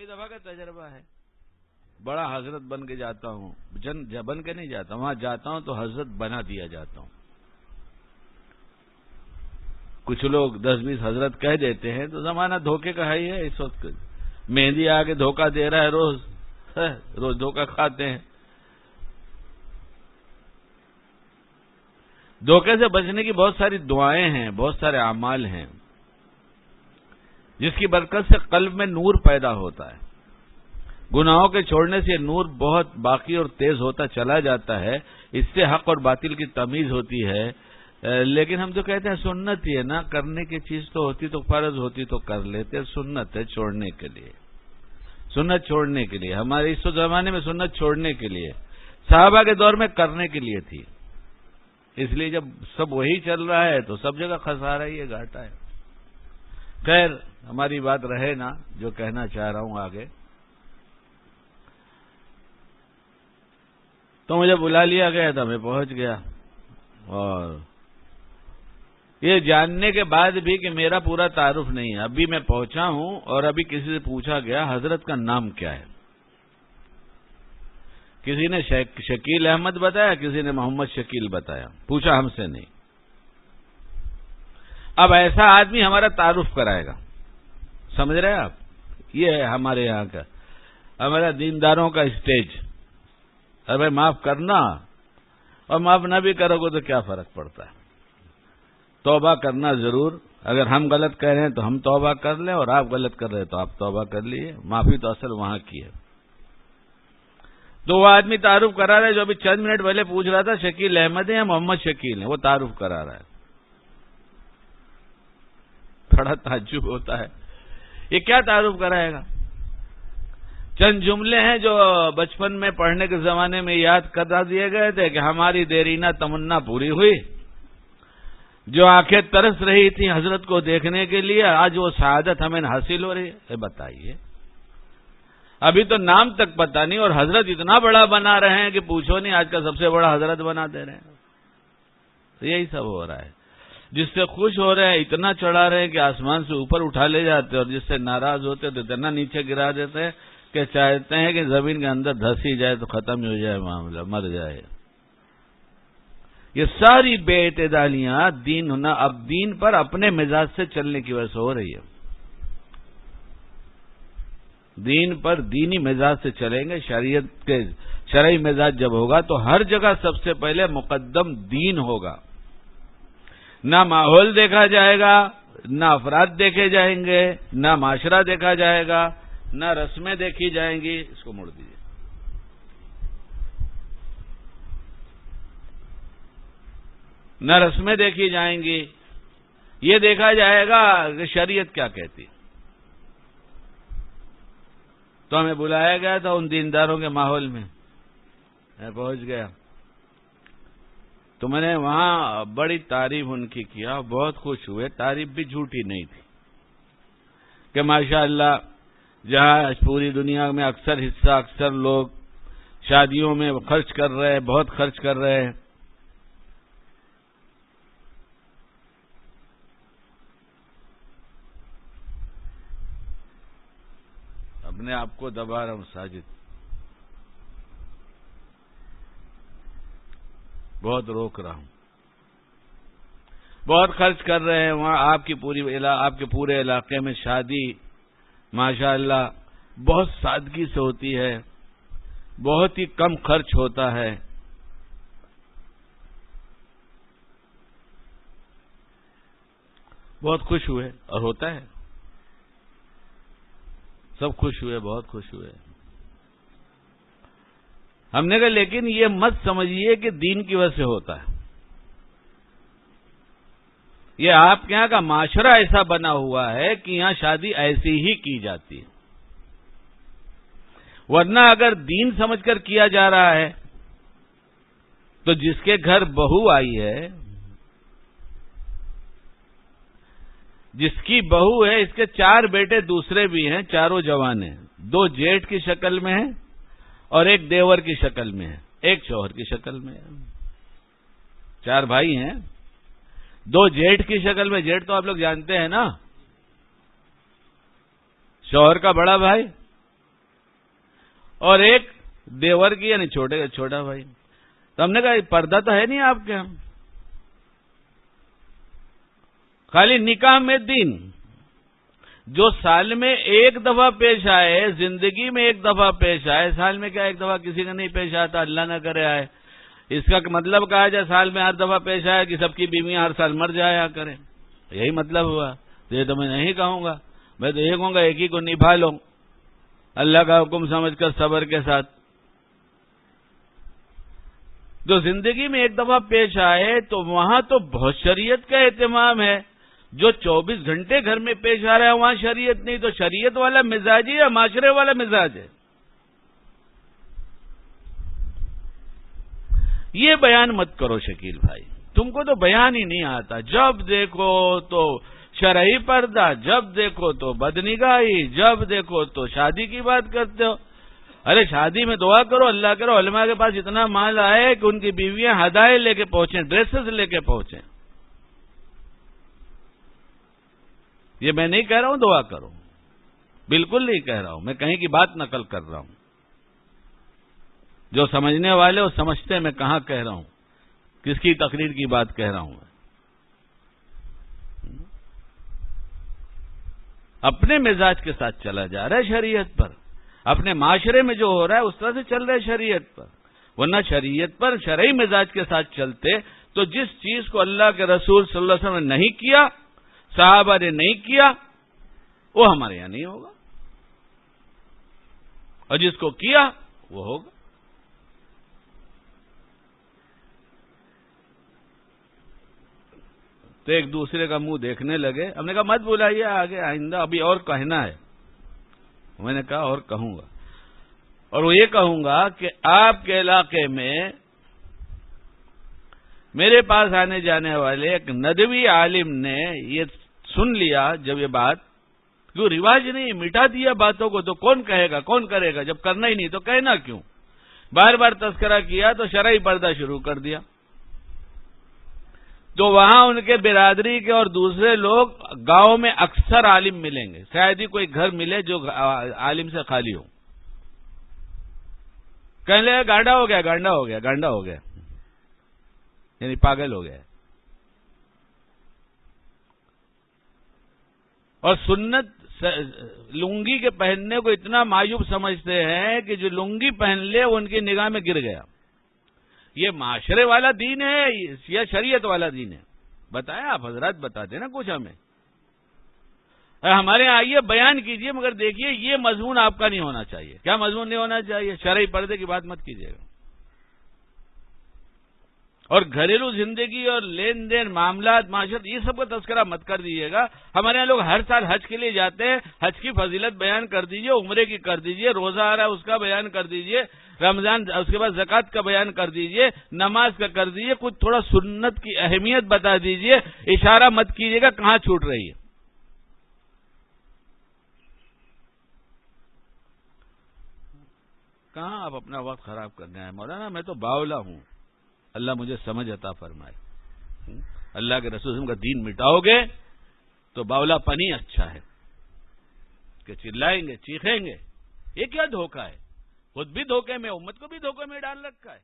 کئی دفعہ کا تجربہ ہے. بڑا حضرت بن کے جاتا ہوں، بن کے نہیں جاتا، وہاں جاتا ہوں تو حضرت بنا دیا جاتا ہوں. کچھ لوگ 10-20 حضرت کہہ دیتے ہیں تو زمانہ دھوکے کا ہے ہی ہے. اس وقت مہندی آ کے دھوکہ دے رہا ہے، روز دھوکہ کھاتے ہیں. دھوکے سے بچنے کی بہت ساری دعائیں ہیں، بہت سارے اعمال ہیں جس کی برکت سے قلب میں نور پیدا ہوتا ہے. گناہوں کے چھوڑنے سے یہ نور بہت باقی اور تیز ہوتا چلا جاتا ہے. اس سے حق اور باطل کی تمیز ہوتی ہے. لیکن ہم تو کہتے ہیں سنت ہی ہے نا، کرنے کی چیز تو ہوتی تو فرض ہوتی تو کر لیتے. سنت ہے چھوڑنے کے لیے، سنت چھوڑنے کے لیے. ہمارے اس زمانے میں سنت چھوڑنے کے لیے، صحابہ کے دور میں کرنے کے لیے تھی. اس لیے جب سب وہی چل رہا ہے تو سب جگہ خسارہ ہی ہے، گھاٹا ہے. خیر ہماری بات رہے نا، جو کہنا چاہ رہا ہوں آگے. تو مجھے بلا لیا گیا تھا، میں پہنچ گیا، اور یہ جاننے کے بعد بھی کہ میرا پورا تعارف نہیں ہے. ابھی میں پہنچا ہوں اور ابھی کسی سے پوچھا گیا حضرت کا نام کیا ہے. کسی نے شکیل احمد بتایا، کسی نے محمد شکیل بتایا، پوچھا ہم سے نہیں. اب ایسا آدمی ہمارا تعارف کرائے گا، سمجھ رہے ہیں آپ؟ یہ ہے ہمارے یہاں کا، ہمارا دینداروں کا اسٹیج. ارے معاف کرنا، اور معاف نہ بھی کرو گے تو کیا فرق پڑتا ہے. توبہ کرنا ضرور. اگر ہم غلط کہہ رہے ہیں تو ہم توبہ کر لیں، اور آپ غلط کر رہے ہیں تو آپ توبہ کر لیجیے. معافی تو اصل وہاں کی ہے. تو وہ آدمی تعارف کرا رہا ہے جو ابھی چند منٹ پہلے پوچھ رہا تھا شکیل احمد ہے یا محمد شکیل ہے، وہ تعارف کرا رہا ہے. بڑا تعجب ہوتا ہے، یہ کیا تعارف کرائے گا؟ چند جملے ہیں جو بچپن میں پڑھنے کے زمانے میں یاد کرا دیے گئے تھے کہ ہماری دیرینہ تمنا پوری ہوئی. جو آنکھیں ترس رہی تھی حضرت کو دیکھنے کے لیے، آج وہ سعادت ہمیں حاصل ہو رہی ہے. بتائیے، ابھی تو نام تک پتہ نہیں، اور حضرت اتنا بڑا بنا رہے ہیں کہ پوچھو نہیں، آج کا سب سے بڑا حضرت بنا دے رہے ہیں. تو یہی سب ہو رہا ہے. جس سے خوش ہو رہے ہیں اتنا چڑھا رہے ہیں کہ آسمان سے اوپر اٹھا لے جاتے، اور جس سے ناراض ہوتے تو اتنا نیچے گرا دیتے ہیں کہ چاہتے ہیں کہ زمین کے اندر دھس ہی جائے تو ختم ہی ہو جائے معاملہ، مر جائے. یہ ساری بے اعتدالیاں دین ہونا، اب دین پر اپنے مزاج سے چلنے کی وجہ سے ہو رہی ہے. دین پر دینی مزاج سے چلیں گے، شریعت کے شرعی مزاج جب ہوگا تو ہر جگہ سب سے پہلے مقدم دین ہوگا. نہ ماحول دیکھا جائے گا، نہ افراد دیکھے جائیں گے، نہ معاشرہ دیکھا جائے گا، نہ رسمیں دیکھی جائیں گی. اس کو موڑ دیجیے. نہ رسمیں دیکھی جائیں گی، یہ دیکھا جائے گا کہ شریعت کیا کہتی. تو ہمیں بلایا گیا تھا ان دینداروں کے ماحول میں، میں پہنچ گیا تو میں نے وہاں بڑی تعریف ان کی کیا، بہت خوش ہوئے. تعریف بھی جھوٹی نہیں تھی کہ ماشاءاللہ جہاں پوری دنیا میں اکثر حصہ اکثر لوگ شادیوں میں خرچ کر رہے ہیں، بہت خرچ کر رہے ہیں. اپنے آپ کو دبا رہا ہوں ساجد، بہت روک رہا ہوں. بہت خرچ کر رہے ہیں وہاں. آپ کے پورے علاقے میں شادی ماشاءاللہ بہت سادگی سے ہوتی ہے، بہت ہی کم خرچ ہوتا ہے. بہت خوش ہوئے، اور ہوتا ہے سب خوش ہوئے، بہت خوش ہوئے. ہم نے کہا لیکن یہ مت سمجھیے کہ دین کی وجہ سے ہوتا ہے. یہ آپ کے یہاں کا معاشرہ ایسا بنا ہوا ہے کہ یہاں شادی ایسی ہی کی جاتی ہے. ورنہ اگر دین سمجھ کر کیا جا رہا ہے تو جس کے گھر بہو آئی ہے، جس کی بہو ہے، اس کے 4 بیٹے دوسرے بھی ہیں، چاروں جوان ہیں. 2 جیٹھ کی شکل میں ہیں اور 1 دیور کی شکل میں ہے، 1 شوہر کی شکل میں ہے. 4 بھائی ہیں، 2 جیٹھ کی شکل میں. جیٹھ تو آپ لوگ جانتے ہیں نا، شوہر کا بڑا بھائی اور ایک دیور کی یعنی چھوٹا بھائی. تو ہم نے کہا پردہ تو ہے نہیں آپ کے یہاں, خالی نکاح میں دین جو سال میں ایک دفعہ پیش آئے, زندگی میں ایک دفعہ پیش آئے. سال میں کیا ایک دفعہ کسی کا نہیں پیش آتا, اللہ نہ کرے آئے. اس کا مطلب کہا جائے سال میں 8 دفعہ پیش آیا کہ سب کی بیویاں ہر سال مر جایا کریں, یہی مطلب ہوا. یہ تو میں نہیں کہوں گا, میں تو یہ کہوں گا ایک ہی کو نبھا لو اللہ کا حکم سمجھ کر صبر کے ساتھ. جو زندگی میں ایک دفعہ پیش آئے تو وہاں تو بہت شریعت کا اہتمام ہے. جو 24 گھنٹے گھر میں پیش آ رہا ہے وہاں شریعت نہیں, تو شریعت والا مزاج ہے یا معاشرے والا مزاج ہے؟ یہ بیان مت کرو شکیل بھائی, تم کو تو بیان ہی نہیں آتا. جب دیکھو تو شرعی پردہ, جب دیکھو تو بدنگاہی, جب دیکھو تو شادی کی بات کرتے ہو. ارے شادی میں دعا کرو, اللہ کرو علماء کے پاس اتنا مال آئے کہ ان کی بیویاں ہدایے لے کے پہنچیں, ڈریسز لے کے پہنچیں. یہ میں نہیں کہہ رہا ہوں دعا کرو, بالکل نہیں کہہ رہا ہوں, میں کہیں کی بات نقل کر رہا ہوں. جو سمجھنے والے وہ سمجھتے ہیں میں کہاں کہہ رہا ہوں, کس کی تقریر کی بات کہہ رہا ہوں. اپنے مزاج کے ساتھ چلا جا رہا ہے شریعت پر, اپنے معاشرے میں جو ہو رہا ہے اس طرح سے چل رہا ہے شریعت پر. ورنہ شریعت پر شرعی مزاج کے ساتھ چلتے تو جس چیز کو اللہ کے رسول صلی اللہ علیہ وسلم نے نہیں کیا, صحابہ نے نہیں کیا, وہ ہمارے یہاں نہیں ہوگا, اور جس کو کیا وہ ہوگا. تو ایک دوسرے کا منہ دیکھنے لگے. ہم نے کہا مت بلائیے آگے, آئندہ ابھی اور کہنا ہے. میں نے کہا اور کہوں گا, اور وہ یہ کہوں گا کہ آپ کے علاقے میں میرے پاس آنے جانے والے ایک ندوی عالم نے یہ سن لیا جب یہ بات, کیوں رواج نہیں, مٹا دیا باتوں کو, تو کون کہے گا کون کرے گا, جب کرنا ہی نہیں تو کہنا کیوں. بار بار تذکرہ کیا تو شرعی پردہ شروع کر دیا. تو وہاں ان کے برادری کے اور دوسرے لوگ گاؤں میں اکثر عالم ملیں گے, شاید ہی کوئی گھر ملے جو عالم سے خالی ہو. کہنے لگے گانڈا ہو گیا, گانڈا ہو گیا, گانڈا ہو گیا, یعنی پاگل ہو گیا. اور سنت لنگی کے پہننے کو اتنا معیوب سمجھتے ہیں کہ جو لنگی پہن لے وہ ان کی نگاہ میں گر گیا. یہ معاشرے والا دین ہے یا شریعت والا دین ہے؟ بتائیں آپ حضرات, بتاتے نا کچھ ہمیں. ہمارے یہاں آئیے بیان کیجئے, مگر دیکھیے یہ مضمون آپ کا نہیں ہونا چاہیے. کیا مضمون نہیں ہونا چاہیے؟ شرعی پردے کی بات مت کیجیے گا. اور گھریلو زندگی اور لین دین معاملات معاشرت یہ سب کا تذکرہ مت کر دیجیے گا. ہمارے یہاں لوگ ہر سال حج کے لیے جاتے ہیں, حج کی فضیلت بیان کر دیجیے, عمرے کی کر دیجیے, روزہ آ رہا ہے اس کا بیان کر دیجیے, رمضان اس کے بعد زکوٰۃ کا بیان کر دیجیے, نماز کا کر دیجیے, کچھ تھوڑا سنت کی اہمیت بتا دیجیے. اشارہ مت کیجیے گا کہاں چھوٹ رہی ہے. کہاں آپ اپنا وقت خراب کرنے آئے. مولانا میں تو باولا ہوں, اللہ مجھے سمجھ عطا فرمائے. اللہ کے رسول کا دین مٹاؤ گے تو باولا پنی اچھا ہے کہ چلائیں گے چیخیں گے. یہ کیا دھوکہ ہے؟ خود بھی دھوکے میں, امت کو بھی دھوکے میں ڈال رکھا ہے.